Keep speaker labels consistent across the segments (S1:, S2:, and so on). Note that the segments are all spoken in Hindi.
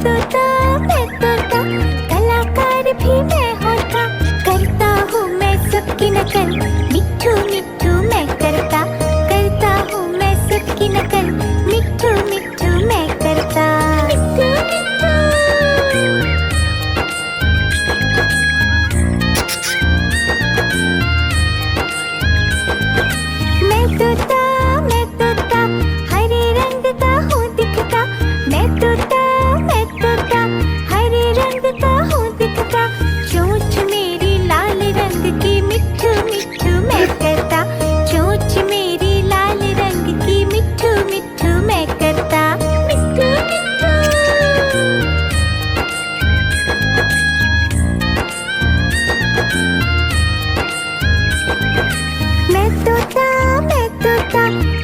S1: तोता कलाकार भी मैं होता, करता हूँ मैं सबकी नकल, मिट्ठू मिट्ठू मैं करता हूँ मैं सबकी नकल, मिट्ठू मिट्ठू मैं करता। मैं तोता हरे रंग का हूँ दिखता, मैं तोता हरे रंग का हूँ दिखता, चोंच मेरी लाल रंग की, मिट्ठू मिट्ठू मैं करता, चोंच मेरी लाल रंग की, मिट्ठू मिट्ठू मैं करता, मिट्ठू मिट्ठू। मैं तोता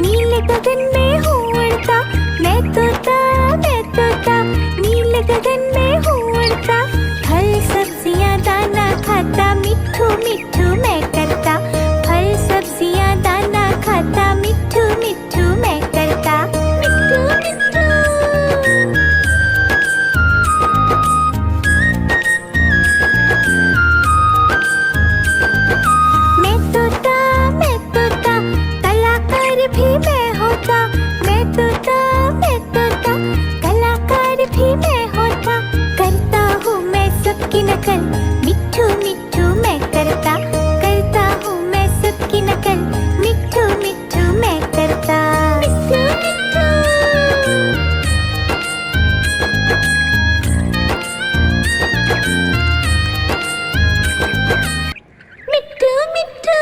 S1: नीले गगन में हूँ उड़ता, मैं तोता नीले गगन में हूँ उड़ता, फल सब्जियाँ दाना खाता, मिट्ठू मिट्ठू मैं करता, फल सब्जियाँ दाना खाता, मिट्ठू मिट्ठू मैं करता, मिट्ठू मिट्ठू। मैं तोता कलाकार भी मैं होता, मैं तोता कलाकार भी मैं होता, करता हूँ मैं सबकी नकल, मिट्ठू मिट्ठू मैं करता हूँ मैं सबकी नकल, मिट्ठू मिट्ठू मैं करता, मिट्ठू मिट्ठू। मिट्ठू मिट्ठू।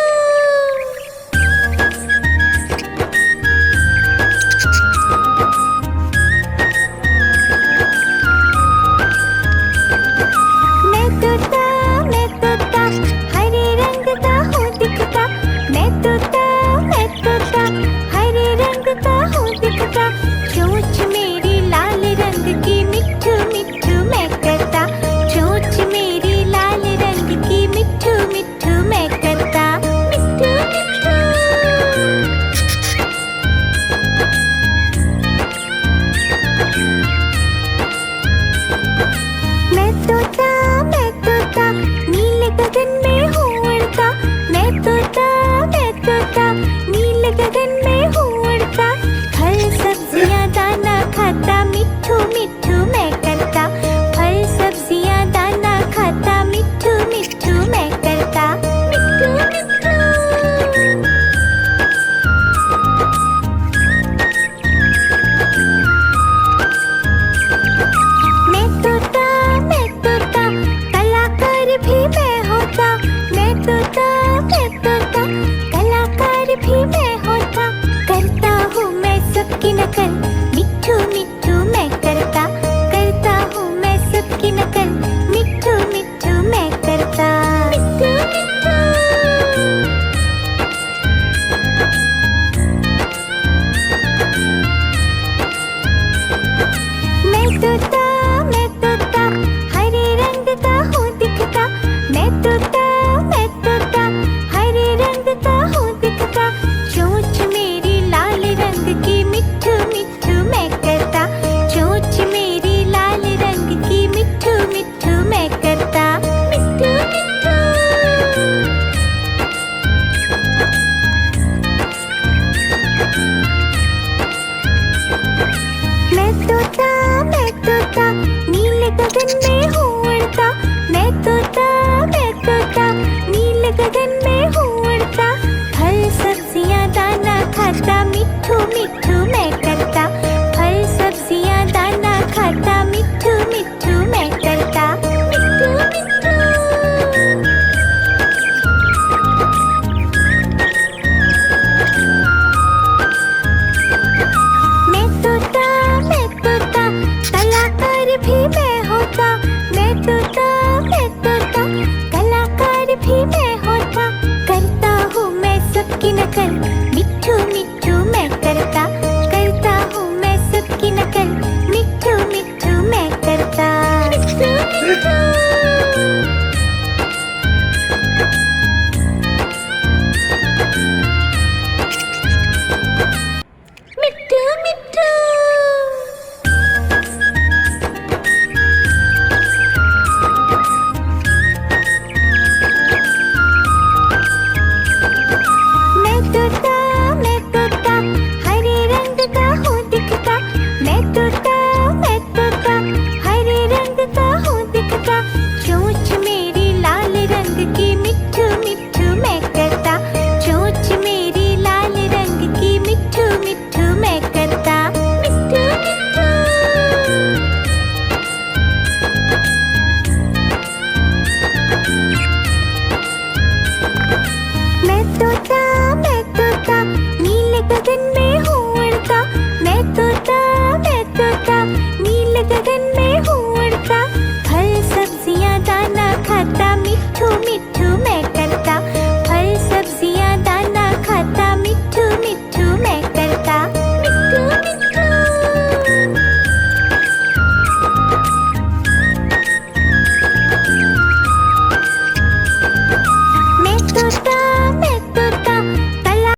S1: मैं तोता हरे रंग का हूँ दिखता, मैं तोता हरे रंग का हूँ दिखता, चोंच मेरी लाल रंग की, मिट्ठू मिट्ठू मैं करता, चोंच मेरी लाल रंग की, मिट्ठू मिट्ठू मैं करता, मिट्ठू मिट्ठू। मैं तोता नीले गगन में हूँ उड़ता, मैं तोता नीले गगन में हूँ उड़ता, फल सब्जियाँ दाना खाता, मिट्ठू मिट्ठू मैं करता, फल सब्जियाँ दाना खाता, मिट्ठू मिट्ठू मैं करता, मिट्ठू मिट्ठू। मैं तोता कलाकार भी मैं होता, मैं तोता कलाकार भी मैं होता, करता हूँ मैं सबकी नकल, मिट्ठू मिट्ठू मैं करता हूँ मैं सबकी नकल, मिट्ठू मिट्ठू मैं करता, मिट्ठू मिट्ठू। मैं तोता हरे रंग का हूँ दिखता, मैं तोता हरे रंग का हूँ दिखता, चोंच मेरी लाल रंग की, मिट्ठू मिट्ठू मैं करता, चोंच मेरी लाल रंग की, मिट्ठू मिट्ठू मैं करता, मिट्ठू मिट्ठू। मैं तोता नीले गगन में हूँ उड़ता, मैं तोता नीले गगन में हूँ उड़ता, फल सब्जियाँ दाना खाता, मिट्ठू मिट्ठू मैं करता, फल सब्जियाँ दाना खाता, मिट्ठू मिट्ठू मैं करता, मिट्ठू मिट्ठू। मैं तोता कलाकार भी मैं होता, मैं तोता कलाकार भी मैं होता, करता हूँ मैं सबकी नकल, मिट्ठू मिट्ठू मैं करता हूँ मैं सबकी नकल, मिट्ठू मिट्ठू मैं करता, मिट्ठू मिट्ठू।